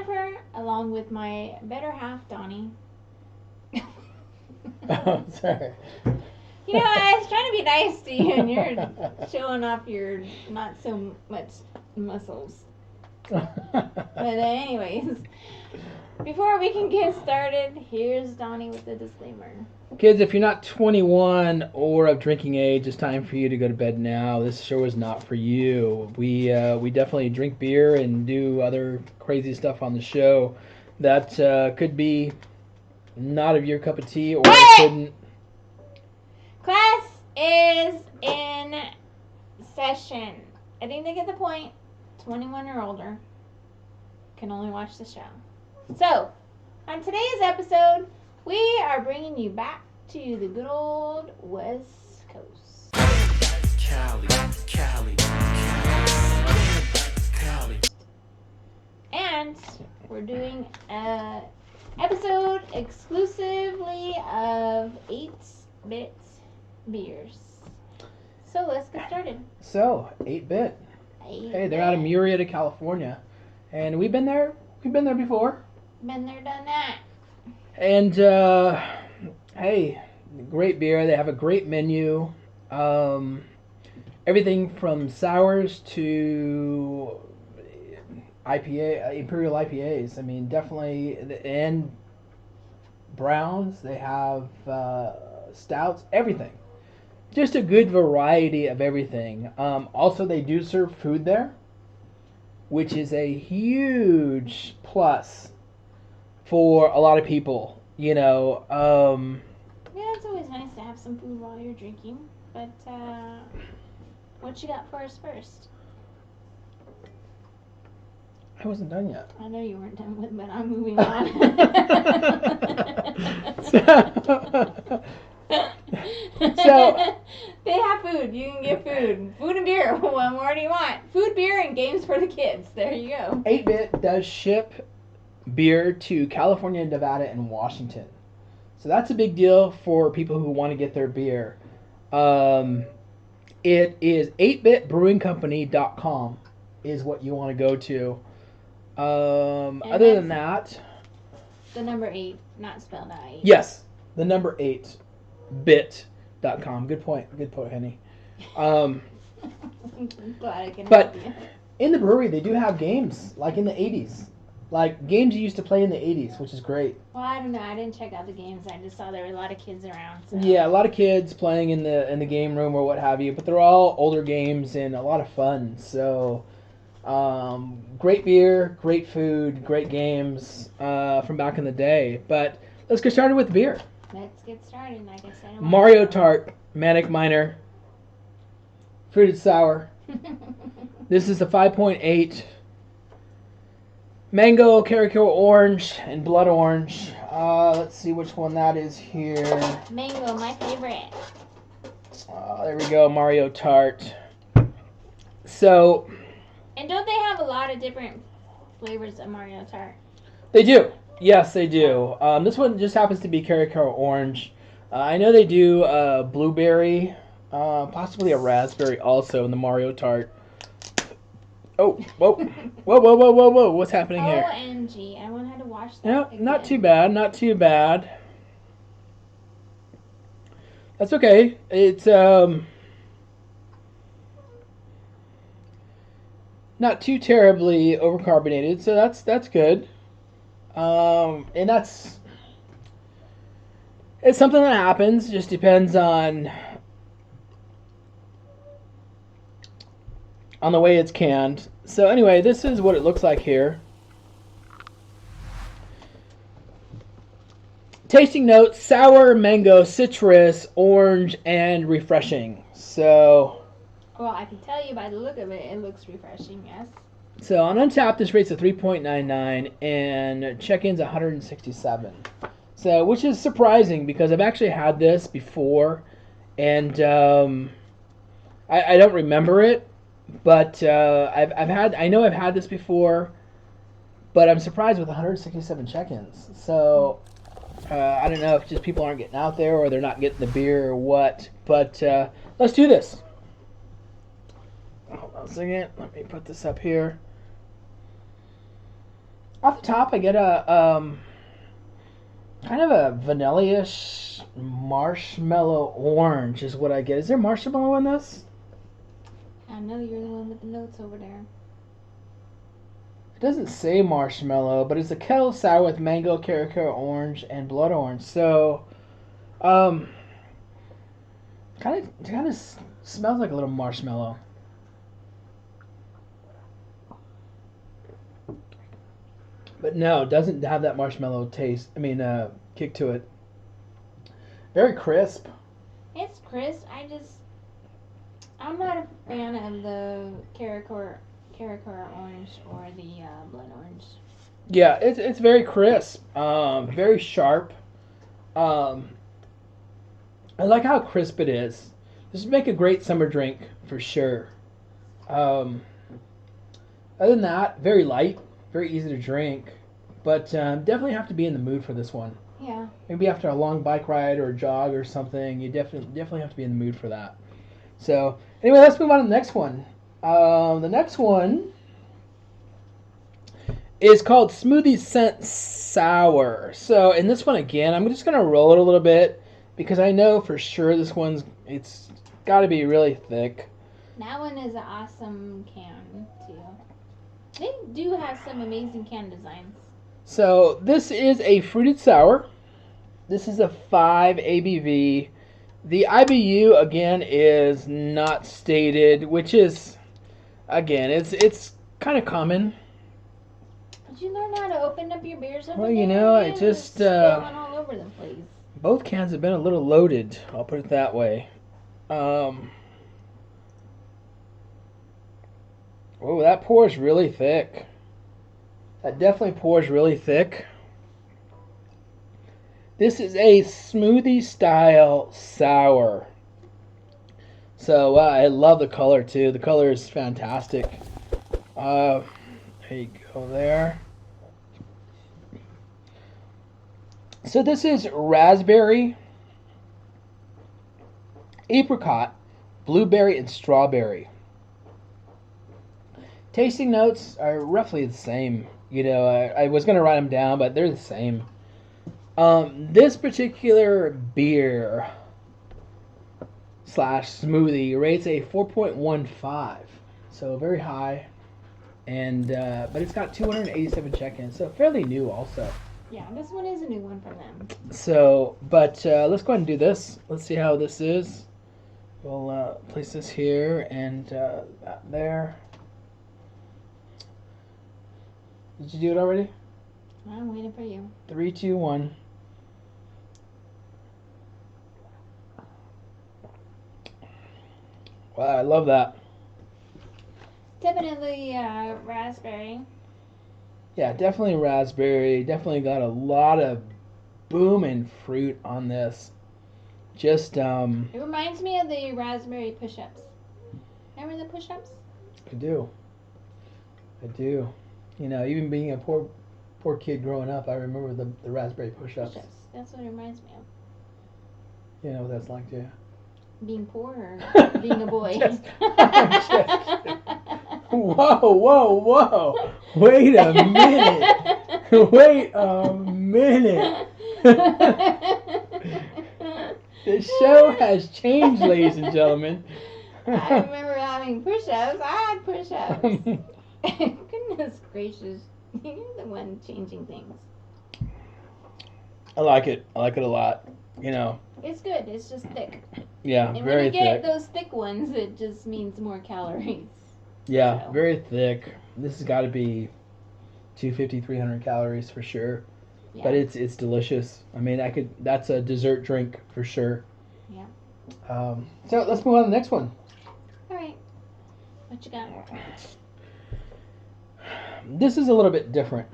Jennifer, along with my better half, Donnie. Oh, sorry. You know, I was trying to be nice to you, and you're showing off your not so much muscles. But anyways, before we can get started, here's Donnie with the disclaimer. Kids, if you're not 21 or of drinking age, it's time for you to go to bed now. This show is not for you. We definitely drink beer and do other crazy stuff on the show that could be not of your cup of tea, or couldn't. Class is in session. I think they get the point. 21 or older can only watch the show. So, on today's episode, we are bringing you back to the good old West Coast. Cali. And we're doing an episode exclusively of 8-bit beers. So let's get started. So, 8-bit. Hey, they're out of Murrieta, California. And we've been there before. Been there, done that. And, hey, great beer. They have a great menu. Everything from sours to Imperial IPAs. I mean, definitely. And browns. They have stouts, everything. Just a good variety of everything. Also, they do serve food there, which is a huge plus for a lot of people. You know. Yeah, it's always nice to have some food while you're drinking. But what you got for us first? I wasn't done yet. I know you weren't done with, but I'm moving on. So they have food. You can get food. Food and beer. What more do you want? Food, beer, and games for the kids. There you go. 8-bit does ship beer to California, Nevada, and Washington. So that's a big deal for people who want to get their beer. It is 8bitbrewingcompany.com is what you want to go to. Other than that... The number 8, not spelled out 8. Yes, the number 8, bit.com. Good point, Henny. I'm glad I can but help you. In the brewery, they do have games, like in the 80s. Like games you used to play in the 80s, which is great. Well, I don't know. I didn't check out the games. I just saw there were a lot of kids around. So. Yeah, a lot of kids playing in the game room or what have you. But they're all older games and a lot of fun. So, great beer, great food, great games from back in the day. But let's get started with beer. Let's get started. Like I said, Mario Tart, Manic Minor, fruited sour. This is the 5.8. Mango, Caracal Orange, and Blood Orange. Let's see which one that is here. Mango, my favorite. There we go, Mario Tart. So. And don't they have a lot of different flavors of Mario Tart? They do. Yes, they do. This one just happens to be Caracal Orange. I know they do blueberry, possibly a raspberry also in the Mario Tart. Oh, whoa. What's happening here? OMG, I wanted to watch that. Yeah, again. not too bad. That's okay. It's not too terribly overcarbonated, so that's good. And it's something that happens. Just depends on the way it's canned. So anyway, this is what it looks like here. Tasting notes: sour, mango, citrus, orange, and refreshing. So. Well, I can tell you by the look of it, it looks refreshing, yes. So on Untapped, this rate's a 3.99, and check-in's 167. So, which is surprising because I've actually had this before, and I don't remember it. But I know I've had this before, but I'm surprised with 167 check-ins. So I don't know if just people aren't getting out there or they're not getting the beer or what. But let's do this. Hold on a second. Let me put this up here. Off the top, I get a kind of a vanilla-ish marshmallow orange is what I get. Is there marshmallow in this? I know you're the one with the notes over there. It doesn't say marshmallow, but it's a kettle sour with mango, caracara orange, and blood orange. So, kind of smells like a little marshmallow. But no, it doesn't have that marshmallow taste. Kick to it. Very crisp. It's crisp. I'm not a fan of the caracara orange or the blood orange. Yeah, it's very crisp. Very sharp. I like how crisp it is. This would make a great summer drink for sure. Other than that, very light, very easy to drink, but definitely have to be in the mood for this one. Yeah. Maybe after a long bike ride or a jog or something, you definitely have to be in the mood for that. So anyway, let's move on to the next one. The next one is called Smoothie Scent Sour. So in this one again, I'm just gonna roll it a little bit because I know for sure it's got to be really thick. That one is an awesome can too. They do have some amazing can designs. So this is a fruited sour. This is a 5 ABV. The IBU again is not stated, which is again it's kind of common. Did you learn how to open up your beers over Well, there? you know, I Man, just it's spilling all over the place. both cans have been a little loaded. I'll put it that way. Oh, that pours really thick. That definitely pours really thick. This is a smoothie style sour. So I love the color too. The color is fantastic. There you go there. So this is raspberry, apricot, blueberry, and strawberry. Tasting notes are roughly the same. You know, I was going to write them down, but they're the same. This particular beer / smoothie rates a 4.15, so very high, and but it's got 287 check-ins, so fairly new also. Yeah, this one is a new one from them. So, but let's go ahead and do this. Let's see how this is. We'll place this here and that there. Did you do it already? I'm waiting for you. 3, 2, 1. Wow, I love that. Definitely raspberry. Yeah, definitely raspberry. Definitely got a lot of booming fruit on this. Just It reminds me of the raspberry push-ups. Remember the push-ups? I do. You know, even being a poor kid growing up, I remember the raspberry push-ups. Push-ups. That's what it reminds me of. You know what that's like, too. Being poor or being a boy? Whoa. Wait a minute. The show has changed, ladies and gentlemen. I remember having push-ups. I had push-ups. Goodness gracious. You're the one changing things. I like it a lot. You know. It's good. It's just thick. Yeah, and very when you get thick. those thick ones, it just means more calories. Yeah, So. very thick. This has got to be 250, 300 calories for sure. Yeah. But it's delicious. I mean, that's a dessert drink for sure. Yeah. So let's move on to the next one. All right. What you got? This is a little bit different.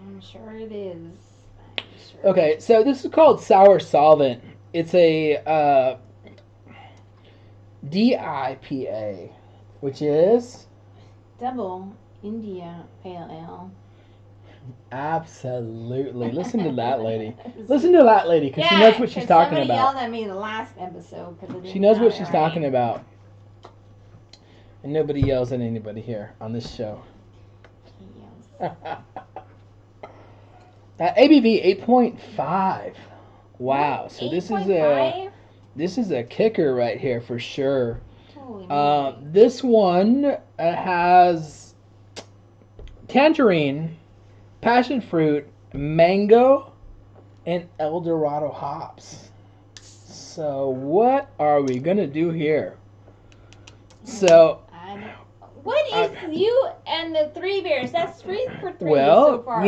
I'm sure it is. Okay, so this is called Sour Solvent. It's a DIPA, which is Double India Pale Ale. Absolutely. Listen to that lady. Listen to that lady, because she knows what she's talking somebody about. yelled at me the last episode. She knows what she's talking about. And nobody yells at anybody here on this show. Yes. ABV 8.5. Wow. So this is 8.5? this is a kicker right here for sure. Holy moly. This one has tangerine, passion fruit, mango, and El Dorado hops. So what are we gonna do here? So what is you and the 3 beers? That's 3 for 3 well, so far.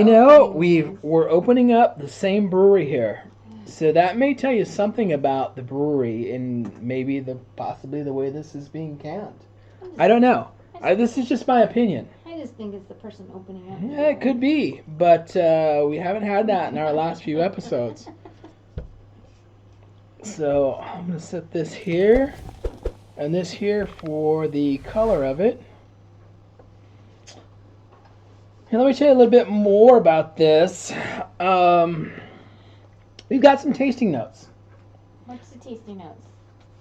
we're opening up the same brewery here. So that may tell you something about the brewery and maybe possibly the way this is being canned. I don't know. This is just my opinion. I just think it's the person opening up. Yeah, it could be, but we haven't had that in our last few episodes. So I'm gonna set this here, and this here for the color of it. And let me tell you a little bit more about this. We've got some tasting notes. What's the tasting notes?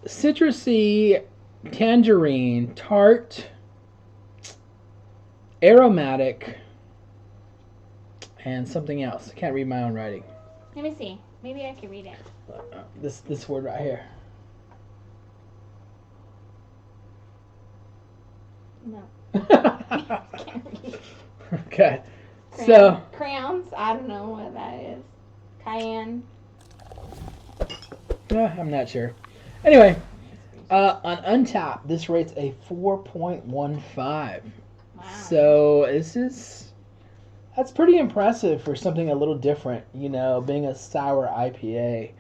Citrusy, tangerine, tart, aromatic, and something else. I can't read my own writing. Let me see. Maybe I can read it. This word right here. No. Okay. So crayons. I don't know what that is. Cayenne. I'm not sure. Anyway, on Untapped, this rates a 4.15. Wow. So that's pretty impressive for something a little different, being a sour IPA.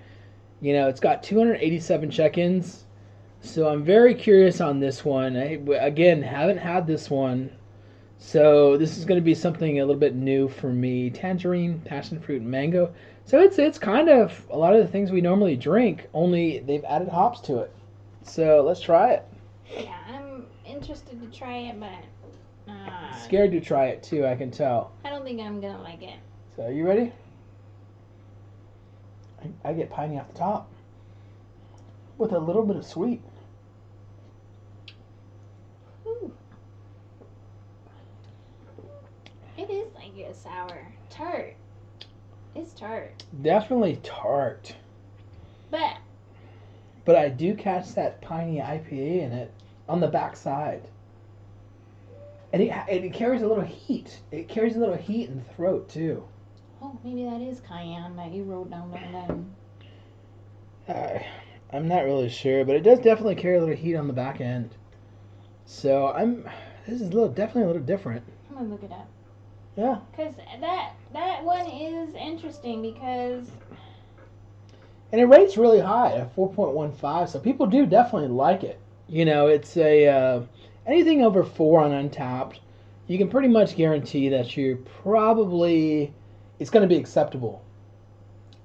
It's got 287 check-ins. So I'm very curious on this one. I, again, haven't had this one. So this is going to be something a little bit new for me. Tangerine, passion fruit, and mango. So it's kind of a lot of the things we normally drink, only they've added hops to it. So let's try it. Yeah, I'm interested to try it, but scared to try it too, I can tell. I don't think I'm gonna like it. So are you ready? I get piney off the top with a little bit of sweet. Ooh. It is like a sour tart. It's tart. Definitely tart. But I do catch that piney IPA in it on the back side. And it carries a little heat. It carries a little heat in the throat too. Oh, maybe that is cayenne that you wrote down there. I'm not really sure, but it does definitely carry a little heat on the back end. So this is definitely a little different. I'm gonna look it up. Yeah. Because that one is interesting because... And it rates really high at 4.15, so people do definitely like it. It's anything over 4 on Untapped, you can pretty much guarantee that it's going to be acceptable.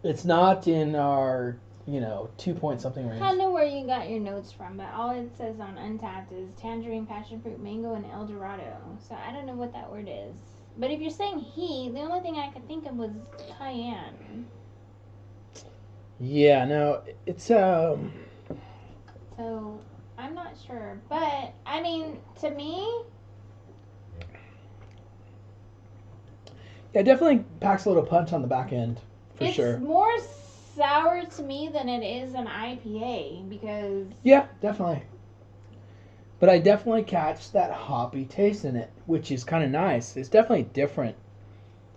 It's not in our, 2-point-something range. I don't know where you got your notes from, but all it says on Untapped is tangerine, passion fruit, mango, and El Dorado. So I don't know what that word is. But if you're saying heat, the only thing I could think of was cayenne. Yeah, no, it's So I'm not sure, but I mean, to me, it definitely packs a little punch on the back end for sure. It's more sour to me than it is an IPA because yeah, definitely. But I definitely catch that hoppy taste in it, which is kind of nice. It's definitely different.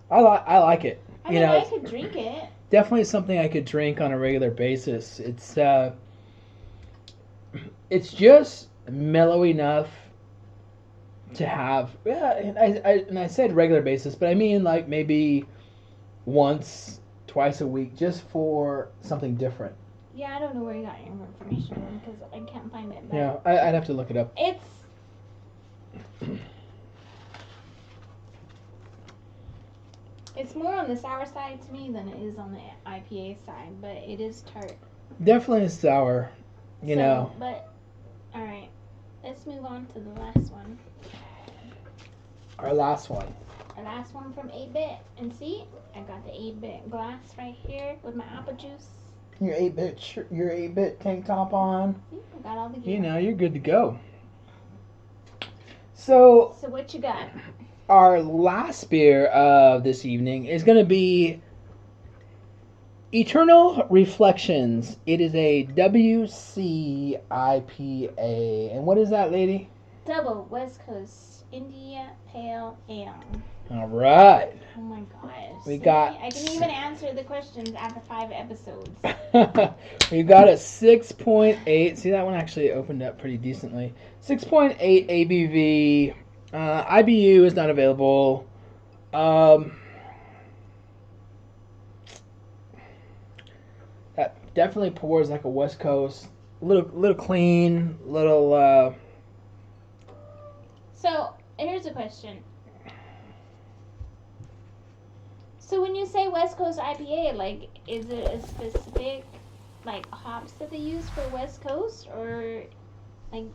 I like it. I mean, I could drink it. Definitely something I could drink on a regular basis. It's just mellow enough to have. Yeah, and I said regular basis, but I mean like maybe once, twice a week, just for something different. Yeah, I don't know where you got your information from because I can't find it. But yeah, I'd have to look it up. It's more on the sour side to me than it is on the IPA side, but it is tart. Definitely sour, you know. But, alright, let's move on to the last one. Our last one. Our last one from 8-Bit. And see, I got the 8-Bit glass right here with my apple juice. Your 8-bit tank top on. See, I got all the gear. You know, you're good to go. So what you got? Our last beer of this evening is going to be Eternal Reflections. It is a WC IPA. And what is that, lady? Double West Coast India Pale Ale. All right. Oh my gosh. We See? got. I can even answer the questions after 5 episodes. We got a 6.8. See, that one actually opened up pretty decently. 6.8 ABV. IBU is not available. That definitely pours like a West Coast. Little clean. Little. So, here's a question. So when you say West Coast IPA, like, is it a specific, like, hops that they use for West Coast, or, like...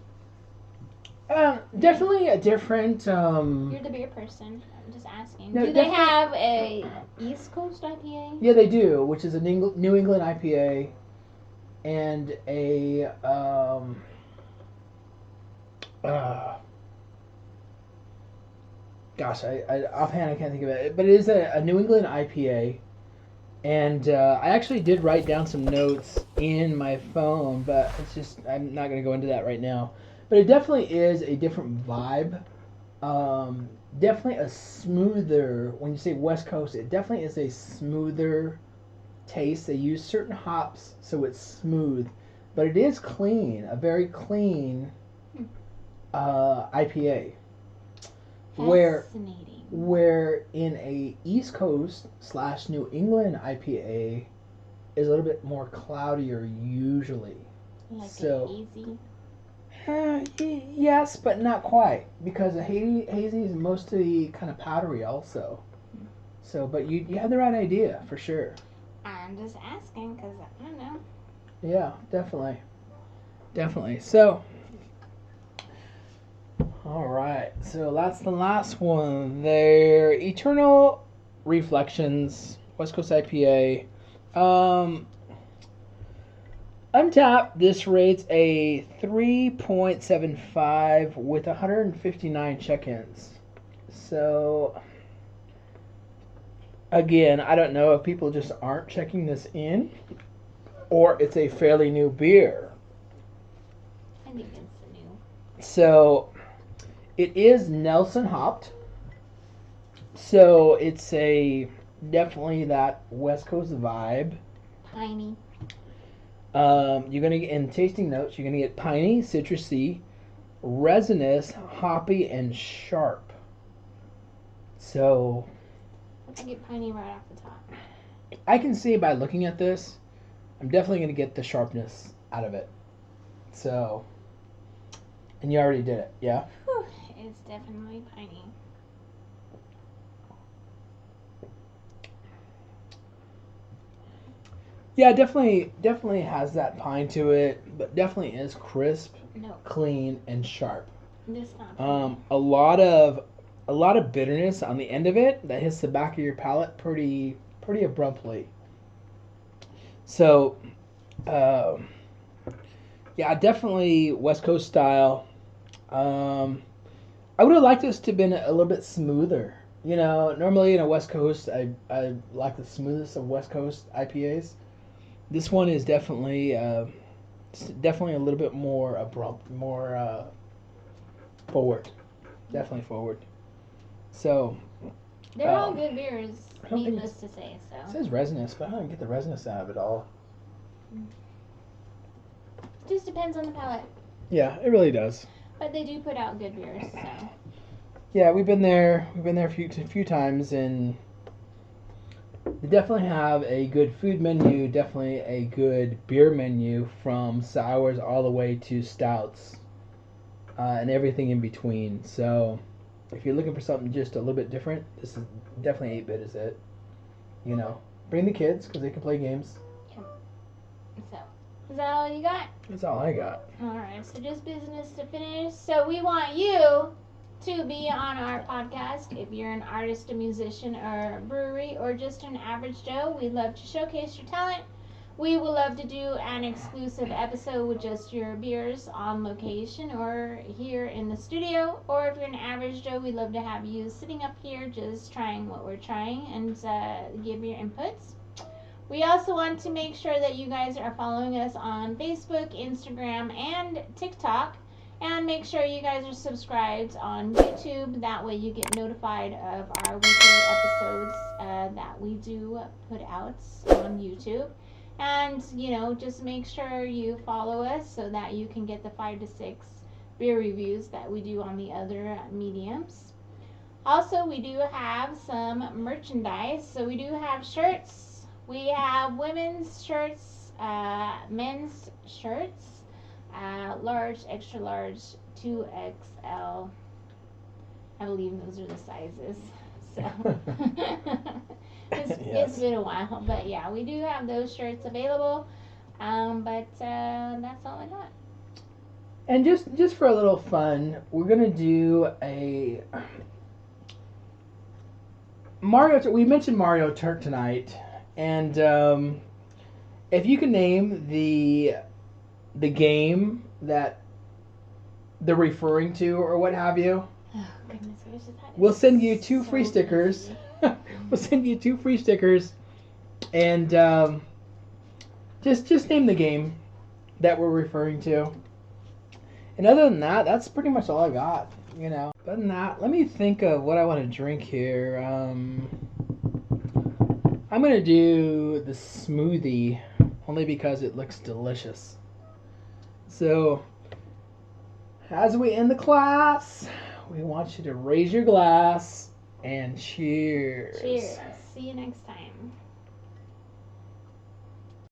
Definitely a different. You're the beer person. I'm just asking. No, do they have a East Coast IPA? Yeah, they do, which is a New England IPA, and a gosh, I offhand I can't think of it, but it is a New England IPA, and I actually did write down some notes in my phone, but it's just I'm not going to go into that right now. But it definitely is a different vibe. Definitely a smoother. When you say West Coast, it definitely is a smoother taste. They use certain hops, so it's smooth, but it is clean. A very clean IPA. Fascinating. Where in a East Coast / New England IPA is a little bit more cloudier usually. Like so, a hazy? Yes, but not quite, because a hazy is mostly kind of powdery also. So, but you have the right idea for sure. I'm just asking because I don't know. Yeah, definitely. So, all right. So that's the last one there. Eternal Reflections, West Coast IPA. Untapped, this rates a 3.75 with 159 check-ins. So, again, I don't know if people just aren't checking this in, or it's a fairly new beer. I think it's new. So, it is Nelson hopped. So, it's definitely that West Coast vibe. Piney. You're going to get, in tasting notes, you're going to get piney, citrusy, resinous, hoppy, and sharp. So, I get piney right off the top. I can see by looking at this, I'm definitely going to get the sharpness out of it. So, and you already did it, yeah? Whew, it's definitely piney. Yeah, definitely has that pine to it, but definitely is crisp, clean, and sharp. This not a lot of bitterness on the end of it that hits the back of your palate pretty abruptly. So, yeah, definitely West Coast style. I would have liked this to have been a little bit smoother. You know, normally in a West Coast, I like the smoothest of West Coast IPAs. This one is definitely a little bit more abrupt, more forward. Definitely forward. So they're all good beers, needless to say. So it says resinous, but I don't get the resinous out of it all. Just depends on the palate. Yeah, it really does. But they do put out good beers, so. Yeah, we've been there. We've been there a few times, and they definitely have a good food menu. Definitely a good beer menu, from sours all the way to stouts, and everything in between. So, if you're looking for something just a little bit different, this is definitely 8-bit is it. You know, bring the kids because they can play games. Yeah. So, is that all you got? That's all I got. Alright, so just business to finish. So we want you to be on our podcast. If you're an artist, a musician, or a brewery, or just an average Joe, we'd love to showcase your talent. We would love to do an exclusive episode with just your beers on location or here in the studio. Or if you're an average Joe, we'd love to have you sitting up here just trying what we're trying and give your inputs. We also want to make sure that you guys are following us on Facebook, Instagram, and TikTok. And make sure you guys are subscribed on YouTube. That way you get notified of our weekly episodes that we do put out on YouTube. And, just make sure you follow us so that you can get the 5 to 6 beer reviews that we do on the other mediums. Also, we do have some merchandise. So we do have shirts. We have women's shirts, men's shirts. Large, extra large, 2XL. I believe those are the sizes. So it's been a while, but yeah, we do have those shirts available. But that's all I got. And just for a little fun, we're gonna do a Mario. We mentioned Mario Tart tonight, and if you can name the game that they're referring to or what have you, Oh goodness gracious! we'll send you 2 free stickers. We'll send you 2 free stickers, and just name the game that we're referring to. And other than that, that's pretty much all I got. Other than that, let me think of what I want to drink here. I'm gonna do the smoothie only because it looks delicious. So, as we end the class, we want you to raise your glass and cheers. Cheers. See you next time.